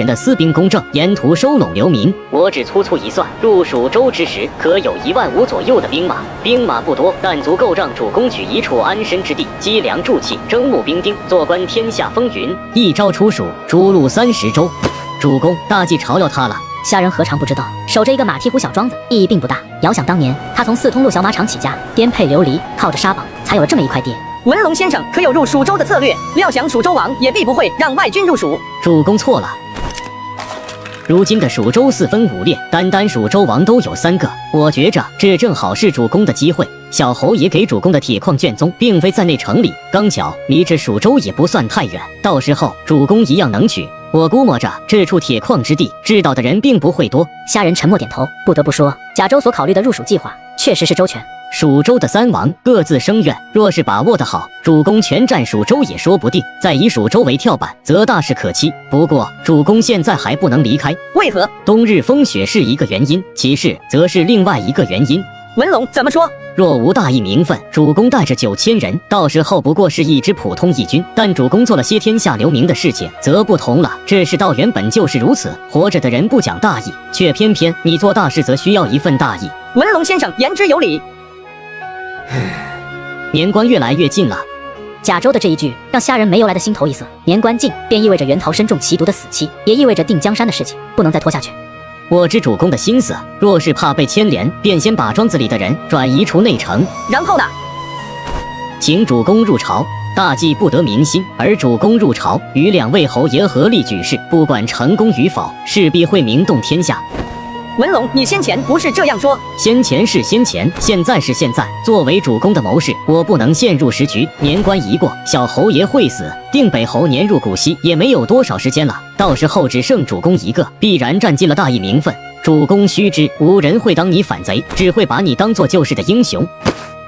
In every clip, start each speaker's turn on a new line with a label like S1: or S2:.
S1: 人的私兵公正，沿途收拢流民。我只粗粗一算，入蜀州之时，可有15000左右的兵马。兵马不多，但足够让主公取一处安身之地，积粮助气，征募兵丁，做官天下风云。一朝出蜀，逐鹿30州。主公，大计朝要他了。
S2: 虾仁何尝不知道，守着一个马蹄湖小庄子意义并不大。遥想当年，他从4通路小马场起家，颠沛流离，靠着沙堡才有了这么一块地。
S3: 文龙先生可有入蜀州的策略？料想蜀州王也必不会让外军入蜀。
S1: 主公错了。如今的蜀州4分5裂，单蜀州王都有3个。我觉着这正好是主公的机会。小侯爷给主公的铁矿卷宗，并非在内城里，刚巧离这蜀州也不算太远，到时候主公一样能取。我估摸着这处铁矿之地，知道的人并不会多。
S2: 虾仁沉默点头，不得不说，贾州所考虑的入蜀计划确实是周全。
S1: 蜀州的3王各自声愿，若是把握得好，主公全占蜀州也说不定。再以蜀州为跳板，则大事可期。不过主公现在还不能离开，
S3: 为何？
S1: 冬日风雪是一个原因，其事则是另外一个原因。
S3: 文龙怎么说？
S1: 若无大义名分，主公带着9000人，到时候不过是一支普通义军。但主公做了些天下留名的事情，则不同了。这世道原本就是如此，活着的人不讲大义，却偏偏你做大事则需要一份大义。
S3: 文龙先生言之有理。
S1: 年关越来越近了，
S2: 贾州的这一句让虾仁没由来的心头一涩。年关近，便意味着袁桃身中奇毒的死期，也意味着定江山的事情不能再拖下去。
S1: 我知主公的心思，若是怕被牵连，便先把庄子里的人转移出内城。
S3: 然后呢？
S1: 请主公入朝，大计不得民心，而主公入朝，与2位侯爷合力举事，不管成功与否，势必会名动天下。
S3: 文龙，你先前不是这样说。
S1: 先前是先前，现在是现在。作为主公的谋士，我不能陷入时局。年关一过，小侯爷会死，定北侯年入古稀，也没有多少时间了。到时候只剩主公一个，必然占尽了大义名分。主公须知，无人会当你反贼，只会把你当做救世的英雄。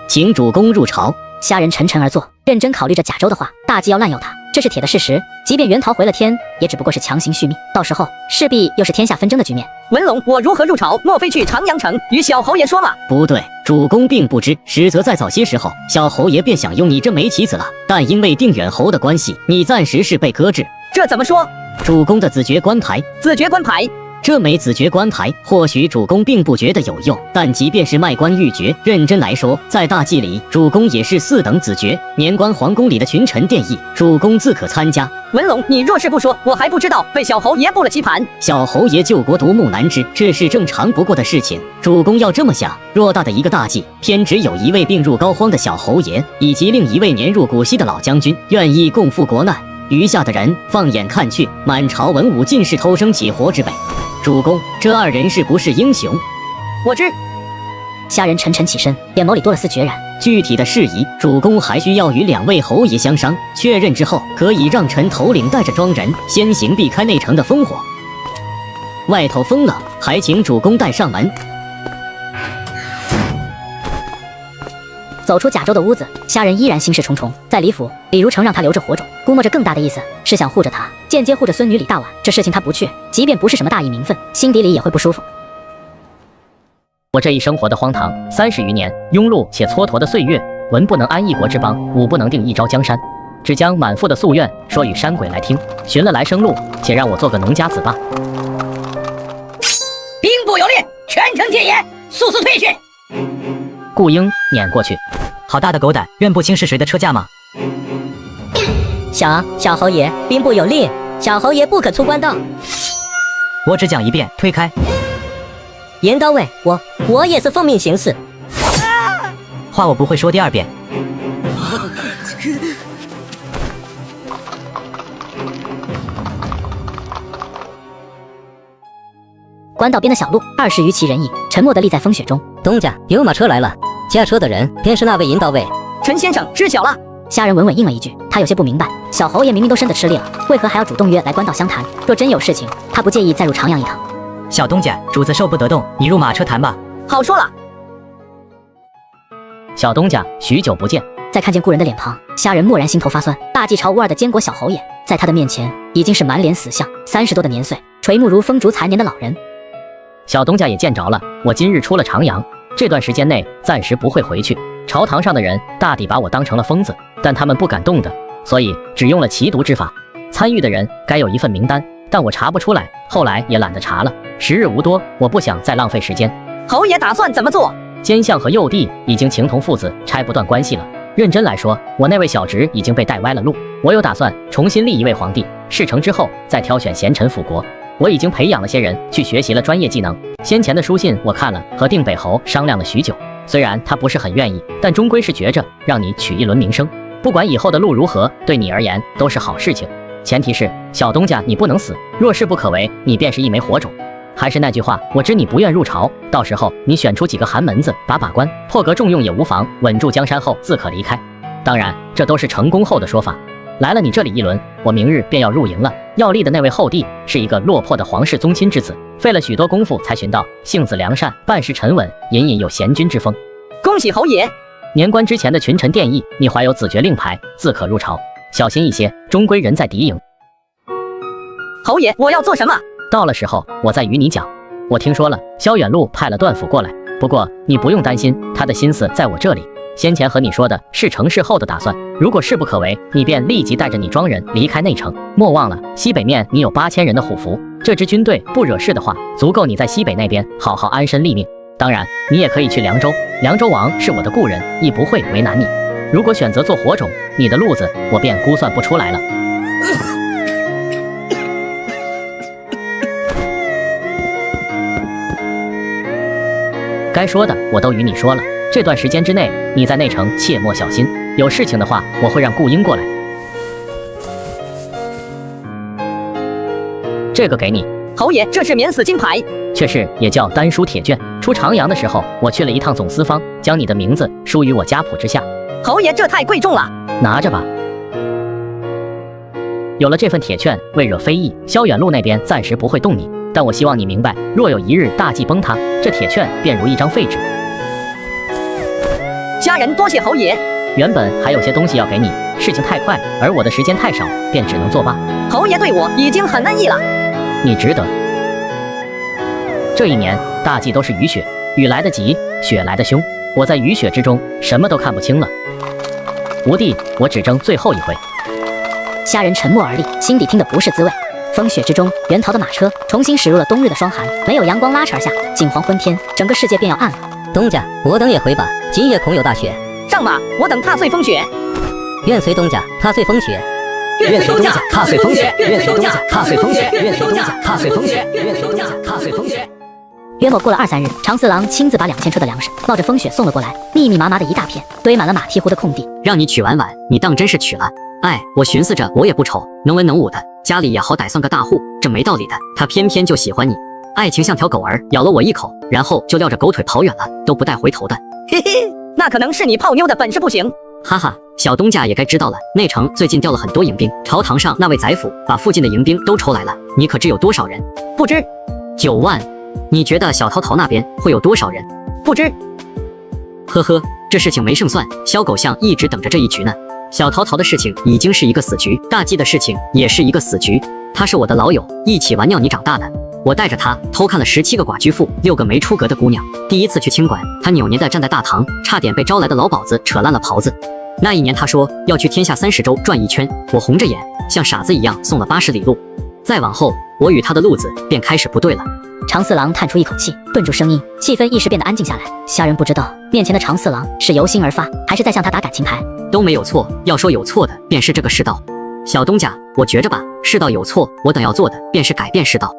S1: 请主公入朝。
S2: 虾仁沉沉而坐，认真考虑着贾州的话，大计要滥用他，这是铁的事实。即便袁桃回了天，也只不过是强行续命，到时候势必又是天下纷争的局面。
S3: 文龙，我如何入朝？莫非去长阳城与小侯爷说吗？
S1: 不对，主公并不知，实则在早些时候，小侯爷便想用你这枚棋子了，但因为定远侯的关系，你暂时是被搁置。
S3: 这怎么说？
S1: 主公的子爵官牌。
S3: 子爵官牌。
S1: 这枚子爵官牌，或许主公并不觉得有用，但即便是卖官鬻爵，认真来说，在大计里，主公也是4等子爵。年关皇宫里的群臣殿议，主公自可参加。
S3: 文龙，你若是不说，我还不知道被小侯爷布了棋盘。
S1: 小侯爷救国独木难支，这是正常不过的事情。主公要这么想，偌大的一个大计，偏只有1位病入膏肓的小侯爷，以及另1位年入古稀的老将军，愿意共赴国难。余下的人放眼看去，满朝文武尽是偷生起活之辈。主公，这2人是不是英雄？
S3: 我知。
S2: 虾仁沉沉起身，眼眸里多了丝决然。
S1: 具体的事宜，主公还需要与2位侯爷相商，确认之后，可以让臣头领带着庄人先行避开内城的烽火。外头风冷，还请主公带上门。
S2: 走出贾州的屋子，虾仁依然心事重重。在李府，李如成让他留着火种，估摸着更大的意思是想护着他，间接护着孙女李大婉。这事情他不去，即便不是什么大义名分，心底里也会不舒服。
S4: 我这一生活的荒唐，30余年，庸碌且蹉跎的岁月，文不能安一国之邦，武不能定一朝江山，只将满腹的夙愿说与山鬼来听，寻了来生路，且让我做个农家子吧。
S5: 兵部有令，全城戒严，速速退去。
S4: 顾英撵过去。
S6: 好大的狗胆，认不清是谁的车驾吗？
S7: 小侯爷，兵部有令，小侯爷不可出官道。
S6: 我只讲一遍，推开。
S7: 严刀尉，我也是奉命行事。
S6: 话我不会说第2遍。
S2: 官道边的小路，20余骑人影沉默地立在风雪中。
S7: 东家，有马车来了，驾车的人便是那位银刀尉。
S3: 陈先生知晓了。
S2: 虾仁稳稳应了一句，他有些不明白，小侯爷明明都生得吃力了，为何还要主动约来官道相谈？若真有事情，他不介意再入长阳一趟。
S6: 小东家，主子受不得动，你入马车谈吧。
S3: 好说了。
S4: 小东家，许久不见。
S2: 再看见故人的脸庞，虾仁蓦然心头发酸。大计朝无2的监国小侯爷，在他的面前已经是满脸死相，30多的年岁，垂目如风烛残年的老人。
S4: 小东家也见着了，我今日出了长阳，这段时间内暂时不会回去。朝堂上的人大抵把我当成了疯子，但他们不敢动的，所以只用了奇毒之法。参与的人该有一份名单，但我查不出来，后来也懒得查了。时日无多，我不想再浪费时间。
S3: 侯爷打算怎么做？
S4: 奸相和幼帝已经情同父子，拆不断关系了。认真来说，我那位小侄已经被带歪了路。我有打算重新立一位皇帝，事成之后再挑选贤臣辅国。我已经培养了些人去学习了专业技能。先前的书信我看了，和定北侯商量了许久。虽然他不是很愿意，但终归是觉着让你取一轮名声。不管以后的路如何，对你而言都是好事情。前提是小东家你不能死，若是不可为，你便是一枚火种。还是那句话，我知你不愿入朝，到时候你选出几个寒门子把关，破格重用也无妨，稳住江山后自可离开。当然，这都是成功后的说法。来了你这里一轮，我明日便要入营了。要立的那位后帝是一个落魄的皇室宗亲之子，费了许多功夫才寻到，性子良善，办事沉稳，隐隐有贤君之风。
S3: 恭喜侯爷！
S4: 年关之前的群臣殿议，你怀有子爵令牌，自可入朝。小心一些，终归人在敌营。
S3: 侯爷，我要做什么？
S4: 到了时候，我再与你讲。我听说了，萧远路派了段府过来，不过你不用担心，他的心思在我这里。先前和你说的是成事后的打算，如果事不可为，你便立即带着你庄人离开内城。莫忘了，西北面你有8000人的虎符，这支军队不惹事的话，足够你在西北那边好好安身立命。当然，你也可以去凉州，凉州王是我的故人，亦不会为难你。如果选择做火种，你的路子我便估算不出来了。该说的我都与你说了，这段时间之内，你在内城切莫小心，有事情的话，我会让顾英过来。这个给你。
S3: 侯爷，这是免死金牌，
S4: 却是也叫丹书铁卷。出长阳的时候，我去了一趟总司方，将你的名字书于我家谱之下。
S3: 侯爷，这太贵重了，
S4: 拿着吧。有了这份铁券，未惹非议，萧远路那边暂时不会动你，但我希望你明白，若有一日大计崩塌，这铁券便如一张废纸。
S3: 家人多谢侯爷。
S4: 原本还有些东西要给你，事情太快，而我的时间太少，便只能作罢。
S3: 侯爷对我已经很恩义了，
S4: 你值得。这一年大忌都是雨雪，雨来得急，雪来得凶。我在雨雪之中，什么都看不清了。吴帝，我只争最后一回。
S2: 虾仁沉默而立，心底听的不是滋味。风雪之中，袁陶的马车重新驶入了冬日的霜寒，没有阳光拉扯下，近黄昏天，整个世界便要暗了。
S7: 东家，我等也回吧，今夜恐有大雪。
S3: 上马，我等踏碎风雪。
S7: 愿随东家踏碎风雪。
S5: 愿随东家踏碎风雪，愿随东家踏碎风雪，愿随东家踏碎风雪，愿随东家踏碎风雪。
S2: 约莫过了2-3日，长四郎亲自把2000车的粮食冒着风雪送了过来，密密麻麻的一大片，堆满了马蹄湖的空地。
S6: 让你娶婉婉，你当真是娶了？哎，我寻思着我也不丑，能文能武的，家里也好歹算个大户，这没道理的，他偏偏就喜欢你。爱情像条狗儿，咬了我一口，然后就撂着狗腿跑远了，都不带回头的。
S3: 嘿嘿，那可能是你泡妞的本事不行。
S6: 哈哈，小东家也该知道了，内城最近调了很多迎兵，朝堂上那位宰辅把附近的迎兵都抽来了，你可知有多少人？
S3: 不知。
S6: 9万。你觉得小陶陶那边会有多少人？
S3: 不知。
S6: 呵呵，这事情没胜算，萧狗相一直等着这一局呢。小陶陶的事情已经是一个死局，大忌的事情也是一个死局。他是我的老友，一起玩尿泥长大的。我带着他偷看了17个寡居妇，6个没出阁的姑娘。第一次去清馆，他扭捏地站在大堂，差点被招来的老鸨子扯烂了袍子。那一年他说要去天下30州转一圈，我红着眼像傻子一样送了80里路。再往后，我与他的路子便开始不对了。
S2: 长四郎叹出一口气，顿住声音，气氛一时变得安静下来。虾仁不知道面前的长四郎是由心而发，还是在向他打感情牌。
S6: 都没有错，要说有错的便是这个世道。小东家，我觉着吧，世道有错，我等要做的便是改变世道。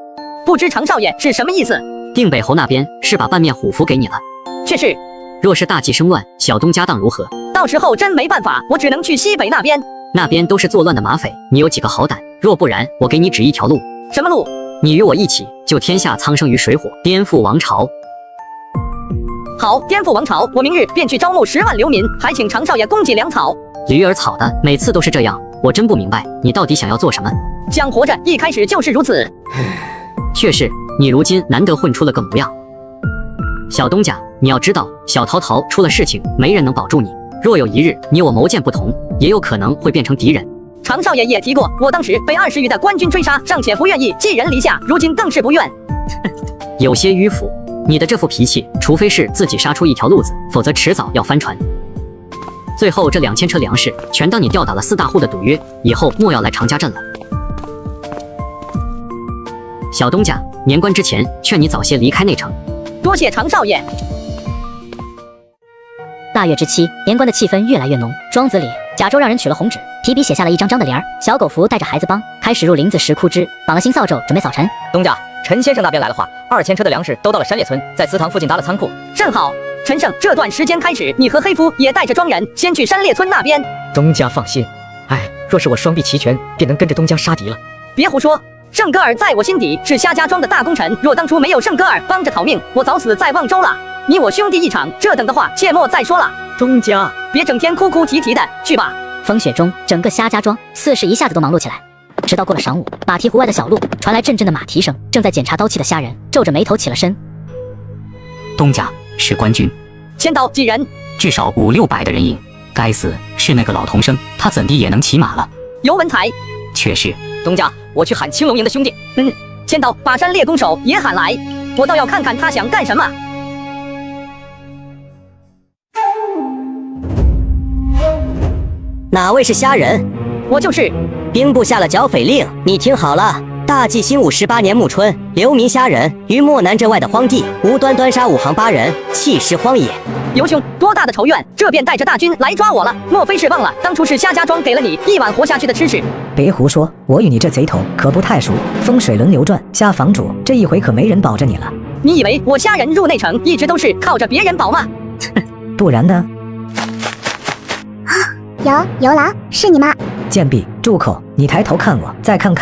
S3: 不知常少爷是什么意思？
S6: 定北侯那边是把半面虎符给你了。
S3: 却是。
S6: 若是大计生乱，小东家当如何？
S3: 到时候真没办法，我只能去西北那边。
S6: 那边都是作乱的马匪，你有几个好胆？若不然，我给你指一条路。
S3: 什么路？
S6: 你与我一起救天下苍生于水火，颠覆王朝。
S3: 好，颠覆王朝，我明日便去招募10万流民，还请常少爷供给粮草。
S6: 驴儿草的，每次都是这样，我真不明白你到底想要做什么。
S3: 想活着，一开始就是如此。
S6: 却是，你如今难得混出了个模样。小东家，你要知道，小陶陶出了事情，没人能保住你。若有一日你我谋见不同，也有可能会变成敌人。
S3: 常少爷也提过，我当时被20余的官军追杀，尚且不愿意寄人篱下，如今更是不愿。
S6: 有些迂腐，你的这副脾气，除非是自己杀出一条路子，否则迟早要翻船。最后这2000车粮食，全当你吊打了4大户的赌约，以后莫要来常家镇了。小东家，年关之前，劝你早些离开内城。
S3: 多谢常少爷。
S2: 腊月之期，年关的气氛越来越浓。庄子里，贾周让人取了红纸，提笔写下了一张张的联儿。小狗福带着孩子帮，开始入林子拾枯枝，绑了新扫帚，准备扫尘。
S5: 东家，陈先生那边来了话，2000车的粮食都到了山列村，在祠堂附近搭了仓库。
S3: 正好，陈胜，这段时间开始，你和黑夫也带着庄人先去山列村那边。
S5: 东家放心，若是我双臂齐全，便能跟着东江杀敌了。
S3: 别胡说，盛戈尔在我心底是夏家庄的大功臣，若当初没有盛戈尔帮着讨命，我早死在望州了。你我兄弟一场，这等的话切莫再说了。
S5: 东家，
S3: 别整天哭哭啼啼的，去吧。
S2: 风雪中，整个夏家庄4世一下子都忙碌起来。直到过了晌午，马蹄湖外的小路传来阵阵的马蹄声，正在检查刀器的虾人皱着眉头起了身。
S8: 东家是官军，
S3: 千刀几人？
S8: 至少500-600的人影。该死，是那个老童生，他怎地也能骑马了？
S3: 尤文才，
S8: 却是
S5: 东家，我去喊青龙营的兄弟。
S3: 千刀把山猎弓手也喊来，我倒要看看他想干什么。
S7: 哪位是虾人？
S3: 我就是。
S7: 兵部下了剿匪令，你听好了。大纪兴武18年暮春，流民虾人于漠南镇外的荒地，无端端杀5行8人，弃尸荒野。
S3: 尤兄，多大的仇怨，这便带着大军来抓我了？莫非是忘了当初是夏家庄给了你1碗活下去的吃食？
S9: 别胡说，我与你这贼头可不太熟，风水轮流转，虾房主这一回可没人保着你了。
S3: 你以为我虾人入内城一直都是靠着别人保吗？
S9: 不然呢？
S10: 游郎，是你吗？
S9: 贱婢，住口！你抬头看我，再看看。